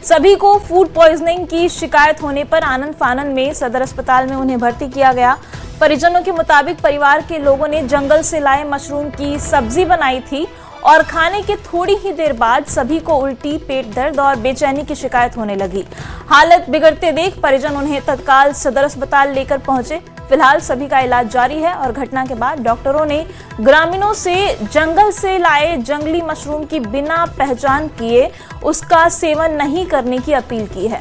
सभी को food poisoning की शिकायत होने पर आनन फानन में सदर अस्पताल में उन्हें भर्ती किया गया। परिजनों के मुताबिक परिवार के लोगों ने जंगल से लाए मशरूम की सब्जी बनाई थी और खाने के थोड़ी ही देर बाद सभी को उल्टी, पेट दर्द और बेचैनी की शिकायत होने लगी। हालत बिगड़ते देख परिजन उन्हें तत्काल सदर अस्पताल लेकर पहुंचे। फिलहाल सभी का इलाज जारी है और घटना के बाद डॉक्टरों ने ग्रामीणों से जंगल से लाए जंगली मशरूम की बिना पहचान किए उसका सेवन नहीं करने की अपील की है।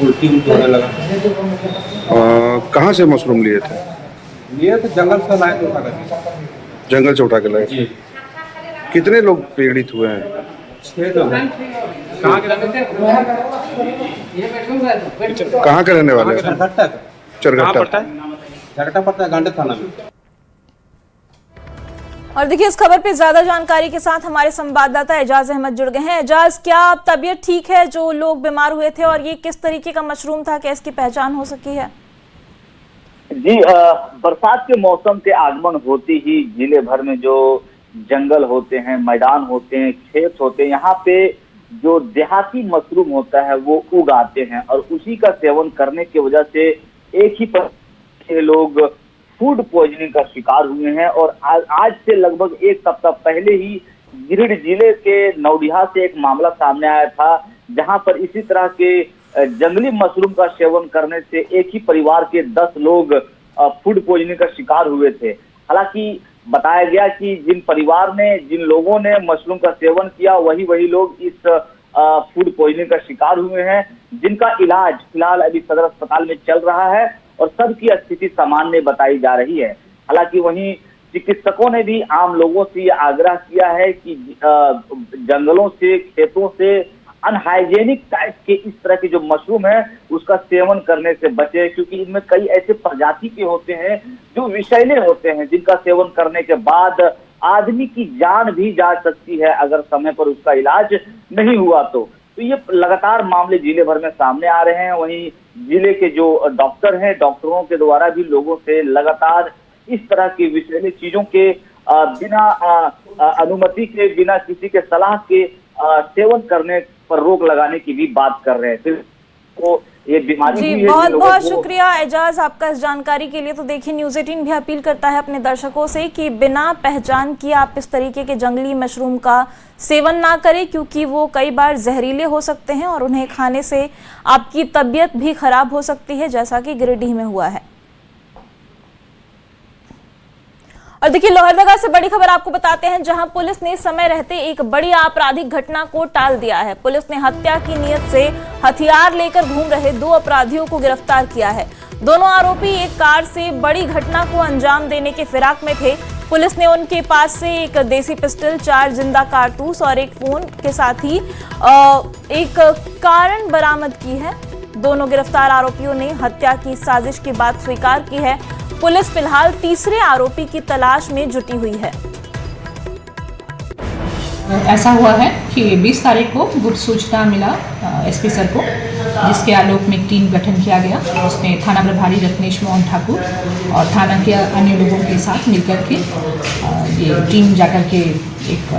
उल्टी होने लगा। कहाँ से मशरूम लिए थे? लिए तो जंगल से लाए थे, उठा कर। जंगल से उठा के लाए। जी। कितने लोग पीड़ित हुए हैं? 6 लोग हैं। कहाँ के रहने कहाँ के रहने वाले हैं? चरघट्टा। चरघट्टा। चरघट्टा पड़ता है, गांधी थाना में। और देखिए इस खबर पे ज्यादा जानकारी के साथ हमारे संवाददाता एजाज अहमद जुड़ गए हैं। एजाज, क्या तबीयत ठीक है? जो लोग बीमार हुए थे और ये किस तरीके का मशरूम था, क्या इसकी पहचान हो सकी है? जी, बरसात के मौसम के आगमन होते ही जिले भर में जो जंगल होते हैं, मैदान होते हैं, खेत होते हैं, यहाँ पे जो देहाती मशरूम होता है वो उगाते हैं और उसी का सेवन करने की वजह से एक ही पर लोग फूड पॉइजनिंग का शिकार हुए हैं। और आज से लगभग एक सप्ताह पहले ही गिरिडीह जिले के नौडिहा से एक मामला सामने आया था, जहां पर इसी तरह के जंगली मशरूम का सेवन करने से एक ही परिवार के 10 लोग फूड पॉइजनिंग का शिकार हुए थे। हालांकि बताया गया कि जिन लोगों ने मशरूम का सेवन किया वही लोग इस फूड पॉइजनिंग का शिकार हुए हैं, जिनका इलाज फिलहाल अभी सदर अस्पताल में चल रहा है और सबकी स्थिति सामान्य बताई जा रही है। हालांकि वहीं चिकित्सकों ने भी आम लोगों से ये आग्रह किया है कि जंगलों से, खेतों से अनहाइजेनिक टाइप के इस तरह के जो मशरूम है उसका सेवन करने से बचे, क्योंकि इनमें कई ऐसे प्रजाति के होते हैं जो विषैले होते हैं, जिनका सेवन करने के बाद आदमी की जान भी जा सकती है अगर समय पर उसका इलाज नहीं हुआ तो ये लगातार मामले जिले भर में सामने आ रहे हैं। वहीं जिले के जो डॉक्टर हैं, डॉक्टरों के द्वारा भी लोगों से लगातार इस तरह की विषैली चीजों के बिना अनुमति के, बिना किसी के सलाह के सेवन करने पर रोक लगाने की भी बात कर रहे हैं। फिर तो ये बीमारी जी, बहुत बहुत शुक्रिया एजाज आपका इस जानकारी के लिए। तो देखिए न्यूज़ 18 भी अपील करता है अपने दर्शकों से कि बिना पहचान किए आप इस तरीके के जंगली मशरूम का सेवन ना करें, क्योंकि वो कई बार जहरीले हो सकते हैं और उन्हें खाने से आपकी तबीयत भी खराब हो सकती है, जैसा कि गिरिडीह में हुआ है। और देखिए लोहरदगा से बड़ी खबर आपको बताते हैं, जहां पुलिस ने समय रहते एक बड़ी आपराधिक घटना को टाल दिया है। पुलिस ने हत्या की नीयत से हथियार लेकर घूम रहे 2 अपराधियों को गिरफ्तार किया है। दोनों आरोपी एक कार से बड़ी घटना को अंजाम देने के फिराक में थे। पुलिस ने उनके पास से एक देसी पिस्टल, 4 जिंदा कारतूस और एक फोन के साथ ही एक कारण बरामद की है। दोनों गिरफ्तार आरोपियों ने हत्या की साजिश की बात स्वीकार की है। पुलिस फिलहाल तीसरे आरोपी की तलाश में जुटी हुई है। ऐसा हुआ है कि 20 तारीख को गुप्त सूचना मिला एसपी सर को, जिसके आलोक में एक टीम गठन किया गया। उसमें थाना प्रभारी रत्नेश मोहन ठाकुर और थाना के अन्य लोगों के साथ मिलकर के ये टीम जाकर के एक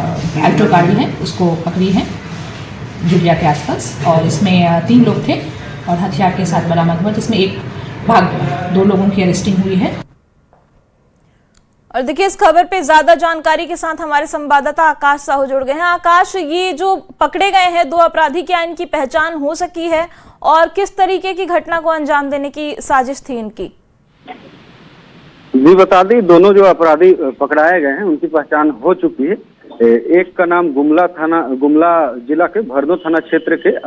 अल्टो गाड़ी है उसको पकड़ी है जुलिया के आसपास, और इसमें 3 लोग थे और हथियार के साथ बरामद हुआ, जिसमें एक भाग गया। 2 लोगों की अरेस्टिंग हुई है। और देखिए इस खबर पे ज्यादा जानकारी के साथ हमारे संवाददाता आकाश साहू जुड़ गए हैं। आकाश, ये जो पकड़े गए हैं 2 अपराधी, क्या इनकी पहचान हो सकी है और किस तरीके की घटना को अंजाम देने की साजिश थी इनकी? जी बता दी, दोनों जो अपराधी पकड़ाए गए हैं उनकी पहचान हो चुकी है। एक का नाम गुमला जिला के भरदो थाना क्षेत्र के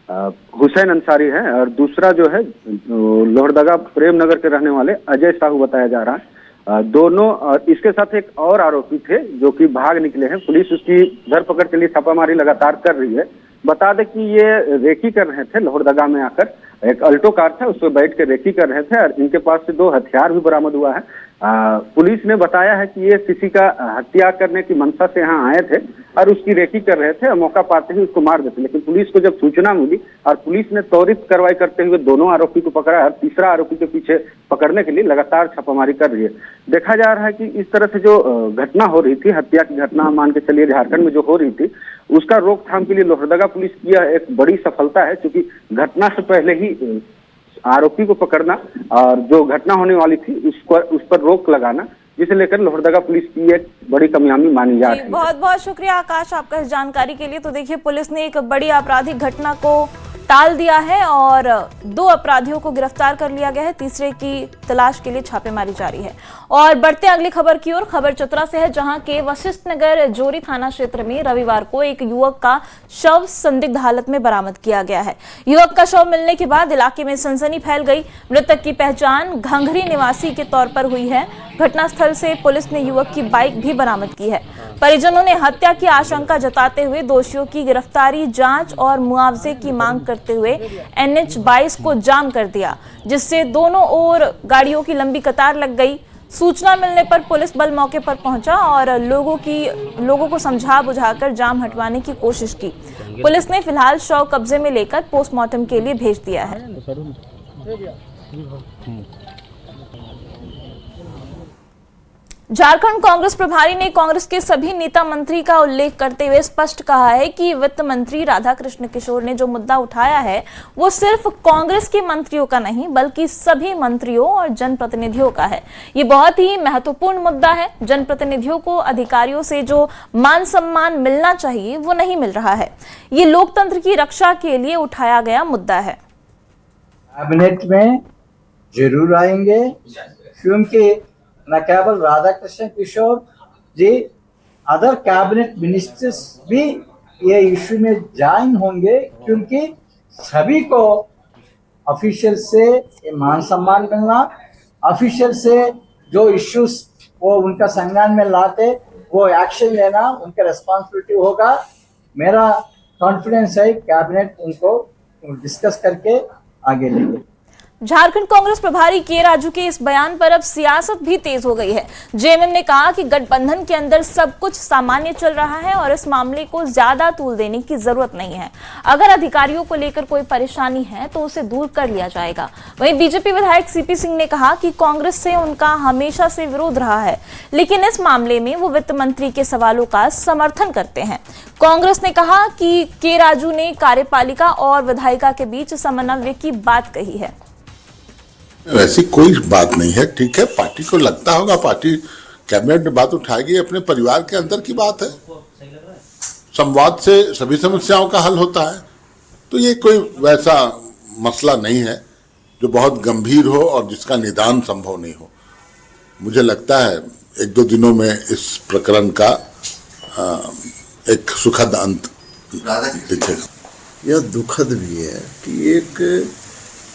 हुसैन अंसारी है और दूसरा जो है लोहरदगा प्रेम नगर के रहने वाले अजय साहू बताया जा रहा है। दोनों इसके साथ एक और आरोपी थे जो कि भाग निकले हैं। पुलिस उसकी धरपकड़ के लिए छापामारी लगातार कर रही है। बता दें कि ये रेकी कर रहे थे लोहरदगा में आकर, एक अल्टो कार था उस पर बैठ के रेकी कर रहे थे और इनके पास से 2 हथियार भी बरामद हुआ है। पुलिस ने बताया है कि ये किसी का हत्या करने की मंशा से यहाँ आए थे और उसकी रेकी कर रहे थे और मौका पाते ही उसको मार देते। लेकिन पुलिस को जब सूचना मिली और पुलिस ने त्वरित कार्रवाई करते हुए दोनों आरोपी को पकड़ा और तीसरा आरोपी के पीछे पकड़ने के लिए लगातार छापामारी कर रही है। देखा जा रहा है कि इस तरह से जो घटना हो रही थी, हत्या की घटना मान के चलिए झारखंड में जो हो रही थी, उसका रोकथाम के लिए लोहरदगा पुलिस की यह एक बड़ी सफलता है, क्योंकि घटना से पहले ही आरोपी को पकड़ना और जो घटना होने वाली थी उस पर रोक लगाना, जिसे लेकर लोहरदगा पुलिस की एक बड़ी कामयाबी मानी जा रही है। बहुत बहुत शुक्रिया आकाश आपका इस जानकारी के लिए। तो देखिए, पुलिस ने एक बड़ी आपराधिक घटना को टाल दिया है और 2 अपराधियों को गिरफ्तार कर लिया गया है। तीसरे की तलाश के लिए छापेमारी जारी है। और बढ़ते अगली खबर की ओर। खबर चतरा से है, जहां के वशिष्ठ नगर जोरी थाना क्षेत्र में रविवार को एक युवक का शव संदिग्ध हालत में बरामद किया गया है। युवक का शव मिलने के बाद इलाके में सनसनी फैल गई। मृतक की पहचान घंघरी निवासी के तौर पर हुई है। घटनास्थल से पुलिस ने युवक की बाइक भी बरामद की है। परिजनों ने हत्या की आशंका जताते हुए दोषियों की गिरफ्तारी, जांच और मुआवजे की मांग करते हुए NH 22 को जाम कर दिया, जिससे दोनों ओर गाड़ियों की लंबी कतार लग गई। सूचना मिलने पर पुलिस बल मौके पर पहुंचा और लोगों को समझा बुझाकर जाम हटवाने की कोशिश की। पुलिस ने फिलहाल शव कब्जे में लेकर पोस्टमार्टम के लिए भेज दिया है। झारखंड कांग्रेस प्रभारी ने कांग्रेस के सभी नेता मंत्री का उल्लेख करते हुए स्पष्ट कहा है कि वित्त मंत्री राधाकृष्ण किशोर ने जो मुद्दा उठाया है वो सिर्फ कांग्रेस के मंत्रियों का नहीं बल्कि सभी मंत्रियों और जनप्रतिनिधियों का है। ये बहुत ही महत्वपूर्ण मुद्दा है। जनप्रतिनिधियों को अधिकारियों से जो मान सम्मान मिलना चाहिए वो नहीं मिल रहा है। ये लोकतंत्र की रक्षा के लिए उठाया गया मुद्दा है। कैबिनेट में जरूर आएंगे, क्योंकि न केवल राधाकृष्ण किशोर जी, अदर कैबिनेट मिनिस्टर्स भी ये इश्यू में ज्वाइन होंगे, क्योंकि सभी को ऑफिशियल से ये मान सम्मान मिलना, ऑफिशियल से जो इश्यूज वो उनका संज्ञान में लाते वो एक्शन लेना उनका रेस्पॉन्सिबिलिटी होगा। मेरा कॉन्फिडेंस है कैबिनेट उनको डिस्कस करके आगे लेंगे। झारखंड कांग्रेस प्रभारी के राजू के इस बयान पर अब सियासत भी तेज हो गई है। जेएमएम ने कहा कि गठबंधन के अंदर सब कुछ सामान्य चल रहा है और इस मामले को ज्यादा तूल देने की जरूरत नहीं है। अगर अधिकारियों को लेकर कोई परेशानी है तो उसे दूर कर लिया जाएगा। वहीं बीजेपी विधायक सीपी सिंह ने कहा कि कांग्रेस से उनका हमेशा से विरोध रहा है, लेकिन इस मामले में वो वित्त मंत्री के सवालों का समर्थन करते हैं। कांग्रेस ने कहा कि के राजू ने कार्यपालिका और विधायिका के बीच समन्वय की बात कही है। वैसी कोई बात नहीं है। ठीक है, पार्टी को लगता होगा, पार्टी कैबिनेट में बात उठाएगी, अपने परिवार के अंदर की बात है। संवाद से सभी समस्याओं का हल होता है। तो ये कोई वैसा मसला नहीं है जो बहुत गंभीर हो और जिसका निदान संभव नहीं हो। मुझे लगता है 1-2 दिनों में इस प्रकरण का एक सुखद अंत दिखेगा। यह दुखद भी है कि एक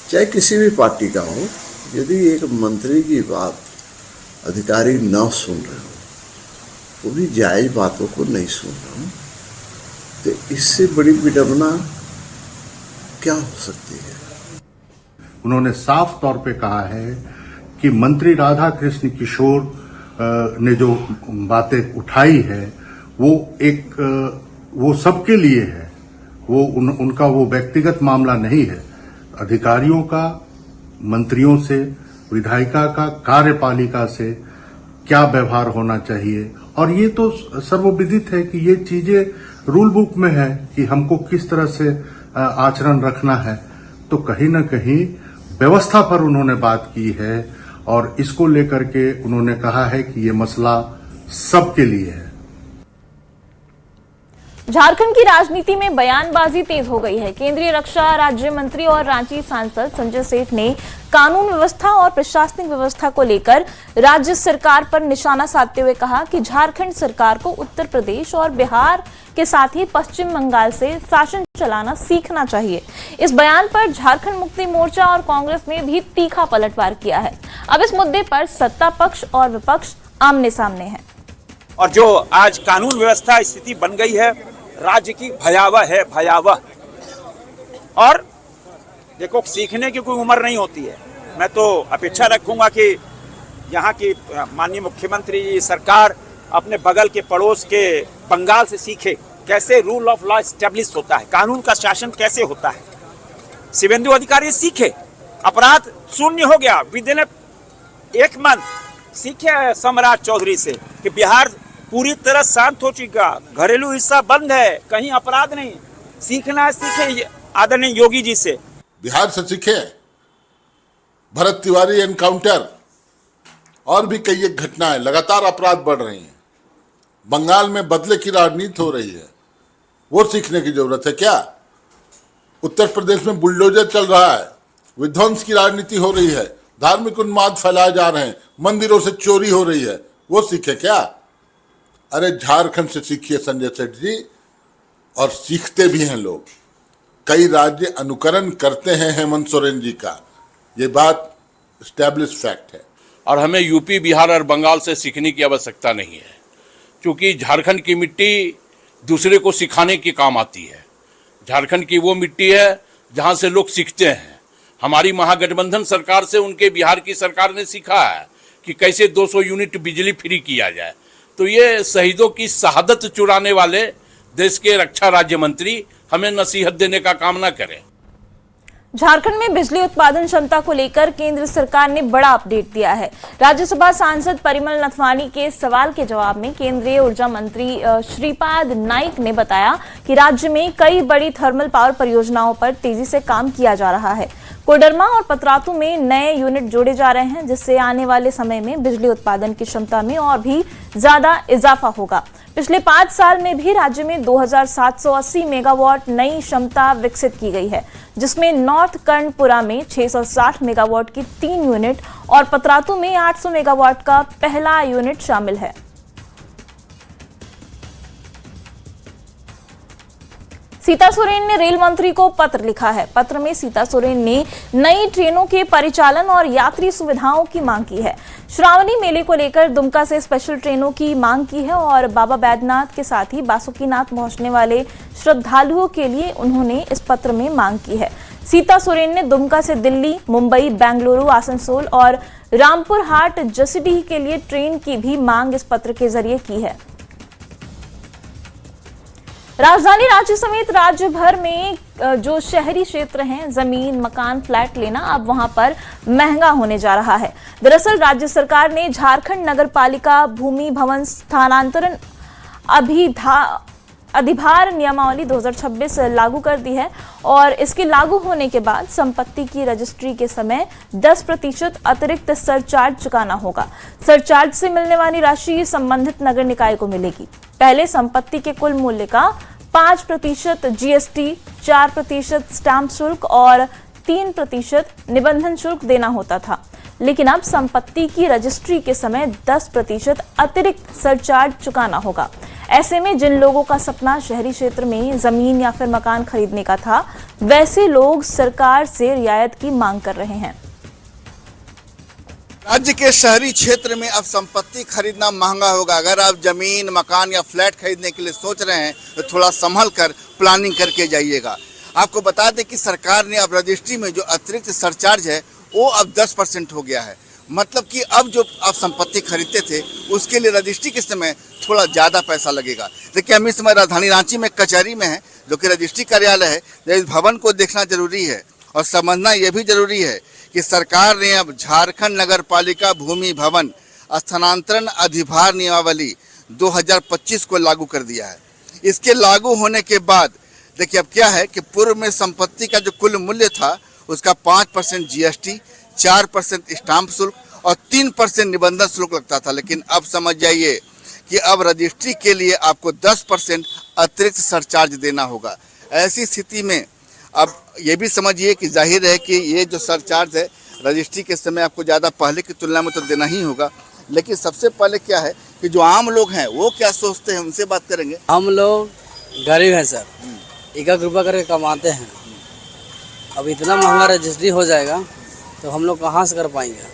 चाहे किसी भी पार्टी का हो, यदि एक मंत्री की बात अधिकारी न सुन रहे हो, वो भी जायज बातों को नहीं सुन रहे हो, तो इससे बड़ी विडंबना क्या हो सकती है। उन्होंने साफ तौर पे कहा है कि मंत्री राधाकृष्ण किशोर ने जो बातें उठाई है वो सबके लिए है। वो उनका वो व्यक्तिगत मामला नहीं है। अधिकारियों का, मंत्रियों से, विधायिका का, कार्यपालिका से क्या व्यवहार होना चाहिए, और ये तो सर्वविदित है कि ये चीजें रूल बुक में है कि हमको किस तरह से आचरण रखना है। तो कहीं ना कहीं व्यवस्था पर उन्होंने बात की है और इसको लेकर के उन्होंने कहा है कि ये मसला सबके लिए है। झारखंड की राजनीति में बयानबाजी तेज हो गई है। केंद्रीय रक्षा राज्य मंत्री और रांची सांसद संजय सेठ ने कानून व्यवस्था और प्रशासनिक व्यवस्था को लेकर राज्य सरकार पर निशाना साधते हुए कहा कि झारखंड सरकार को उत्तर प्रदेश और बिहार के साथ ही पश्चिम बंगाल से शासन चलाना सीखना चाहिए। इस बयान पर झारखंड मुक्ति मोर्चा और कांग्रेस ने भी तीखा पलटवार किया है। अब इस मुद्दे पर सत्ता पक्ष और विपक्ष आमने सामने है। और जो आज कानून व्यवस्था स्थिति बन गई है राज्य की, भयावह है, भयावह। और देखो, सीखने की कोई उम्र नहीं होती है। मैं तो अपेक्षा रखूंगा कि यहाँ की माननीय मुख्यमंत्री जी सरकार अपने बगल के पड़ोस के बंगाल से सीखे कैसे रूल ऑफ लॉ एस्टेब्लिश होता है, कानून का शासन कैसे होता है। शुभेंदु अधिकारी सीखे, अपराध शून्य हो गया विद इन एक मंथ। सीखे सम्राट चौधरी से कि बिहार पूरी तरह शांत हो चुका, घरेलू हिस्सा बंद है, कहीं अपराध नहीं। सीखना है, सीखे आदरणीय योगी जी से। बिहार से सीखे, भरत तिवारी एनकाउंटर और भी कई एक घटनाएं, लगातार अपराध बढ़ रही हैं। बंगाल में बदले की राजनीति हो रही है, वो सीखने की जरूरत है क्या? उत्तर प्रदेश में बुलडोजर चल रहा है, विध्वंस की राजनीति हो रही है, धार्मिक उन्माद फैलाए जा रहे हैं, मंदिरों से चोरी हो रही है, वो सीखे क्या? अरे झारखंड से सीखिए संजय सेठ जी, और सीखते भी हैं लोग। कई राज्य अनुकरण करते हैं हेमंत सोरेन जी का, ये बात एस्टैब्लिश फैक्ट है। और हमें यूपी, बिहार और बंगाल से सीखने की आवश्यकता नहीं है, क्योंकि झारखंड की मिट्टी दूसरे को सिखाने के काम आती है। झारखंड की वो मिट्टी है जहां से लोग सीखते हैं। हमारी महागठबंधन सरकार से उनके बिहार की सरकार ने सीखा है कि कैसे 200 यूनिट बिजली फ्री किया जाए। तो ये शहीदों की शहादत चुराने वाले देश के रक्षा राज्य मंत्री हमें नसीहत देने का काम ना करें। झारखंड में बिजली उत्पादन क्षमता को लेकर केंद्र सरकार ने बड़ा अपडेट दिया है। राज्यसभा सांसद परिमल नथवानी के सवाल के जवाब में केंद्रीय ऊर्जा मंत्री श्रीपाद नाइक ने बताया कि राज्य में कई बड़ी थर्मल पावर परियोजनाओं पर तेजी से काम किया जा रहा है। कोडरमा और पतरातू में नए यूनिट जोड़े जा रहे हैं, जिससे आने वाले समय में बिजली उत्पादन की क्षमता में और भी ज्यादा इजाफा होगा। पिछले 5 साल में भी राज्य में 2780 मेगावाट नई क्षमता विकसित की गई है, जिसमें नॉर्थ कर्णपुरा में 660 मेगावाट की 3 यूनिट और पतरातू में 800 मेगावाट का पहला यूनिट शामिल है। सीता सोरेन ने रेल मंत्री को पत्र लिखा है। पत्र में सीता सोरेन ने नई ट्रेनों के परिचालन और यात्री सुविधाओं की मांग की है। श्रावणी मेले को लेकर दुमका से स्पेशल ट्रेनों की मांग की है और बाबा बैद्यनाथ के साथ ही बासुकीनाथ पहुंचने वाले श्रद्धालुओं के लिए उन्होंने इस पत्र में मांग की है। सीता सोरेन ने दुमका से दिल्ली, मुंबई, बेंगलुरु, आसनसोल और रामपुर हाट जसीडीह के लिए ट्रेन की भी मांग इस पत्र के जरिए की है। राजधानी रांची समेत राज्य भर में जो शहरी क्षेत्र हैं, जमीन, मकान, फ्लैट लेना अब वहां पर महंगा होने जा रहा है। दरअसल राज्य सरकार ने झारखंड नगर पालिका भूमि भवन स्थानांतरण अधिभार नियमावली 2026 लागू कर दी है और इसके लागू होने के बाद संपत्ति की रजिस्ट्री के समय 10% अतिरिक्त सरचार्ज चुकाना होगा। सरचार्ज से मिलने वाली राशि संबंधित नगर निकाय को मिलेगी। पहले संपत्ति के कुल मूल्य का 5% जीएसटी, 4% स्टैंप शुल्क और 3% निबंधन शुल्क देना होता था, लेकिन अब संपत्ति की रजिस्ट्री के समय 10% अतिरिक्त सरचार्ज चुकाना होगा। ऐसे में जिन लोगों का सपना शहरी क्षेत्र में जमीन या फिर मकान खरीदने का था, वैसे लोग सरकार से रियायत की मांग कर रहे हैं। राज्य के शहरी क्षेत्र में अब संपत्ति खरीदना महंगा होगा। अगर आप जमीन, मकान या फ्लैट खरीदने के लिए सोच रहे हैं तो थोड़ा संभल कर प्लानिंग करके जाइएगा। आपको बता दें कि सरकार ने अब रजिस्ट्री में जो अतिरिक्त सरचार्ज है वो अब 10% हो गया है। मतलब कि अब जो आप संपत्ति खरीदते थे उसके लिए रजिस्ट्री के समय थोड़ा ज़्यादा पैसा लगेगा। देखिए, हम इस समय राजधानी रांची में कचहरी में है, जो कि रजिस्ट्री कार्यालय है। इस भवन को देखना जरूरी है और समझना यह भी जरूरी है कि सरकार ने अब झारखंड नगर पालिका भूमि भवन स्थानांतरण अधिभार नियमावली 2025 को लागू कर दिया है। इसके लागू होने के बाद देखिए अब क्या है कि पूर्व में संपत्ति का जो कुल मूल्य था उसका 5% जीएसटी, 4% स्टाम्प शुल्क और 3% निबंधन शुल्क लगता था, लेकिन अब समझ जाइए कि अब रजिस्ट्री के लिए आपको 10% अतिरिक्त सरचार्ज देना होगा। ऐसी स्थिति में अब ये भी समझिए कि जाहिर है कि ये जो सरचार्ज है रजिस्ट्री के समय आपको ज़्यादा पहले की तुलना में तो देना ही होगा। लेकिन सबसे पहले क्या है कि जो आम लोग हैं वो क्या सोचते हैं, उनसे बात करेंगे। हम लोग गरीब हैं सर, 1 रुपया करके कमाते हैं। अब इतना महंगा रजिस्ट्री हो जाएगा तो हम लोग कहाँ से कर पाएंगे?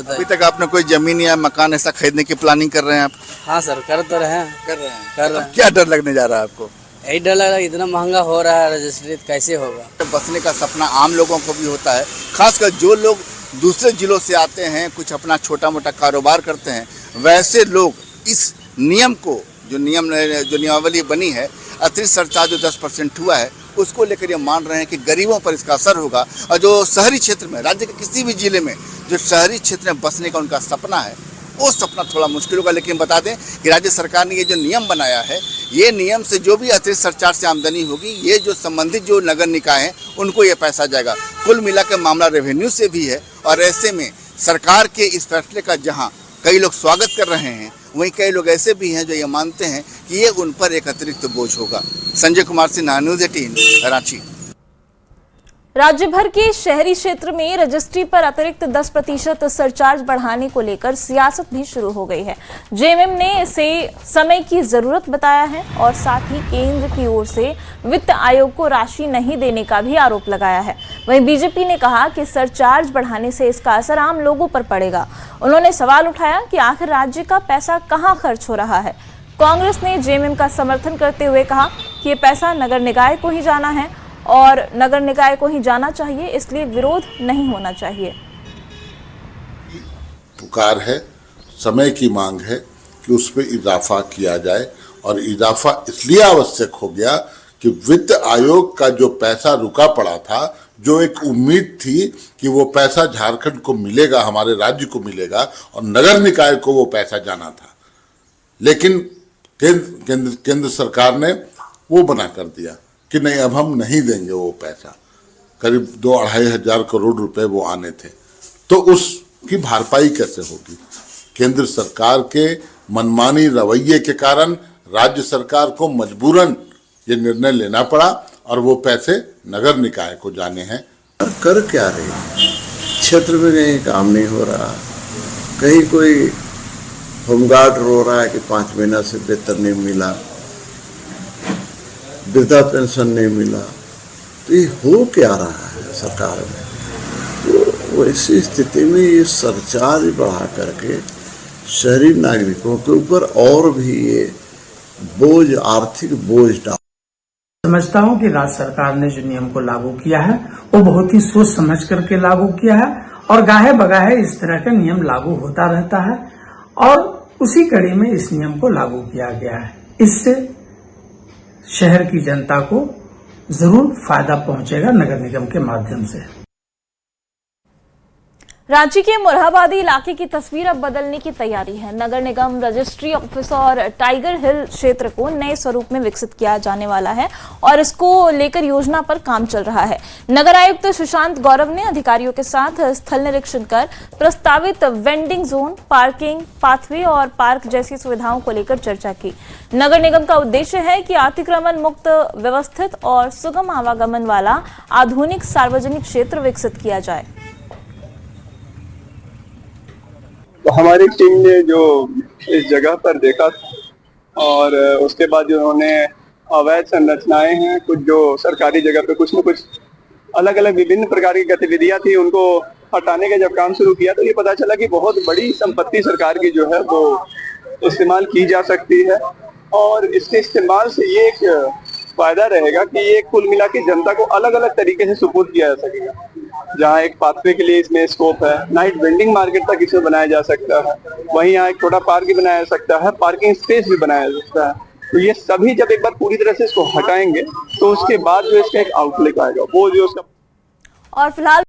अभी तक आपने कोई जमीन या मकान ऐसा खरीदने की प्लानिंग कर रहे हैं आप? हाँ सर, कर तो रहे हैं। क्या डर लगने जा रहा है आपको? यही डर लग रहा है, इतना महंगा हो रहा है रजिस्ट्री, कैसे होगा? बसने का सपना आम लोगों को भी होता है, खासकर जो लोग दूसरे जिलों से आते हैं, कुछ अपना छोटा मोटा कारोबार करते हैं, वैसे लोग इस नियम को जो नियमावली बनी है, अतिरिक्त सरचार्ज जो 10% हुआ है, उसको लेकर ये मान रहे हैं कि गरीबों पर इसका असर होगा। और जो शहरी क्षेत्र में, राज्य के किसी भी जिले में जो शहरी क्षेत्र में बसने का उनका सपना है, वो सपना थोड़ा मुश्किल होगा। लेकिन बता दें कि राज्य सरकार ने ये जो नियम बनाया है, ये नियम से जो भी अतिरिक्त सरचार्ज से आमदनी होगी, ये जो संबंधित जो नगर निकाय हैं उनको ये पैसा जाएगा। कुल मिलाकर मामला रेवेन्यू से भी है। और ऐसे में सरकार के इस फैसले का जहाँ कई लोग स्वागत कर रहे हैं, वहीं कई लोग ऐसे भी हैं जो ये मानते हैं कि ये उन पर एक अतिरिक्त बोझ होगा। संजय कुमार सिन्हा, न्यूज़ 18, रांची। राज्य भर के शहरी क्षेत्र में रजिस्ट्री पर अतिरिक्त 10% सरचार्ज बढ़ाने को लेकर सियासत भी शुरू हो गई है। जेएमएम ने इसे समय की जरूरत बताया है और साथ ही केंद्र की ओर से वित्त आयोग को राशि नहीं देने का भी आरोप लगाया है। वहीं बीजेपी ने कहा कि सरचार्ज बढ़ाने से इसका असर आम लोगों पर पड़ेगा। उन्होंने सवाल उठाया कि आखिर राज्य का पैसा कहां खर्च हो रहा है। कांग्रेस ने जेएमएम का समर्थन करते हुए कहा कि ये पैसा नगर निकाय को ही जाना है और नगर निकाय को ही जाना चाहिए, इसलिए विरोध नहीं होना चाहिए। पुकार है, समय की मांग है कि उस पर इजाफा किया जाए। और इजाफा इसलिए आवश्यक हो गया कि वित्त आयोग का जो पैसा रुका पड़ा था, जो एक उम्मीद थी कि वो पैसा झारखंड को मिलेगा, हमारे राज्य को मिलेगा और नगर निकाय को वो पैसा जाना था, लेकिन केंद्र सरकार ने वो बना कर दिया कि नहीं, अब हम नहीं देंगे वो पैसा। करीब 2-2.5 हजार करोड़ रुपए वो आने थे, तो उसकी भरपाई कैसे होगी? केंद्र सरकार के मनमानी रवैये के कारण राज्य सरकार को मजबूरन ये निर्णय लेना पड़ा और वो पैसे नगर निकाय को जाने हैं। कर क्या रहे? क्षेत्र में कहीं काम नहीं हो रहा, कहीं कोई होमगार्ड रो रहा है कि 5 महीना से वेतन नहीं मिला, वृद्धा पेंशन नहीं मिला। तो ये हो क्या रहा है सरकार में? तो ऐसी स्थिति में ये सरचार्ज बढ़ा करके शहरी नागरिकों के ऊपर और भी ये बोझ, आर्थिक बोझ डाल। समझता हूँ कि राज्य सरकार ने जो नियम को लागू किया है वो बहुत ही सोच समझ करके लागू किया है और गाहे बगाहे इस तरह का नियम लागू होता रहता है और उसी कड़ी में इस नियम को लागू किया गया है। इससे शहर की जनता को जरूर फायदा पहुंचेगा नगर निगम के माध्यम से। रांची के मोरहाबादी इलाके की तस्वीर अब बदलने की तैयारी है। नगर निगम रजिस्ट्री ऑफिस और टाइगर हिल क्षेत्र को नए स्वरूप में विकसित किया जाने वाला है और इसको लेकर योजना पर काम चल रहा है। नगर आयुक्त सुशांत गौरव ने अधिकारियों के साथ स्थल निरीक्षण कर प्रस्तावित वेंडिंग जोन, पार्किंग, पाथवे और पार्क जैसी सुविधाओं को लेकर चर्चा की। नगर निगम का उद्देश्य है कि अतिक्रमण मुक्त, व्यवस्थित और सुगम आवागमन वाला आधुनिक सार्वजनिक क्षेत्र विकसित किया जाए। तो हमारी टीम ने जो इस जगह पर देखा और उसके बाद जो उन्होंने अवैध संरचनाएं हैं, कुछ जो सरकारी जगह पे कुछ न कुछ अलग अलग विभिन्न प्रकार की गतिविधियां थी, उनको हटाने का जब काम शुरू किया तो ये पता चला कि बहुत बड़ी संपत्ति सरकार की जो है वो इस्तेमाल की जा सकती है। और इसके इस्तेमाल से ये एक फायदा रहेगा कि ये कुल मिला के जनता को अलग अलग तरीके से सुपुर्द किया जा सकेगा। जहाँ एक पाथवे के लिए इसमें स्कोप है, नाइट वेंडिंग मार्केट तक इसे बनाया जा सकता है, वहीं यहाँ एक छोटा पार्क भी बनाया जा सकता है, पार्किंग स्पेस भी बनाया जा सकता है। तो ये सभी जब एक बार पूरी तरह से इसको हटाएंगे तो उसके बाद जो इसका एक आउटलुक आएगा वो जो उसका। और फिलहाल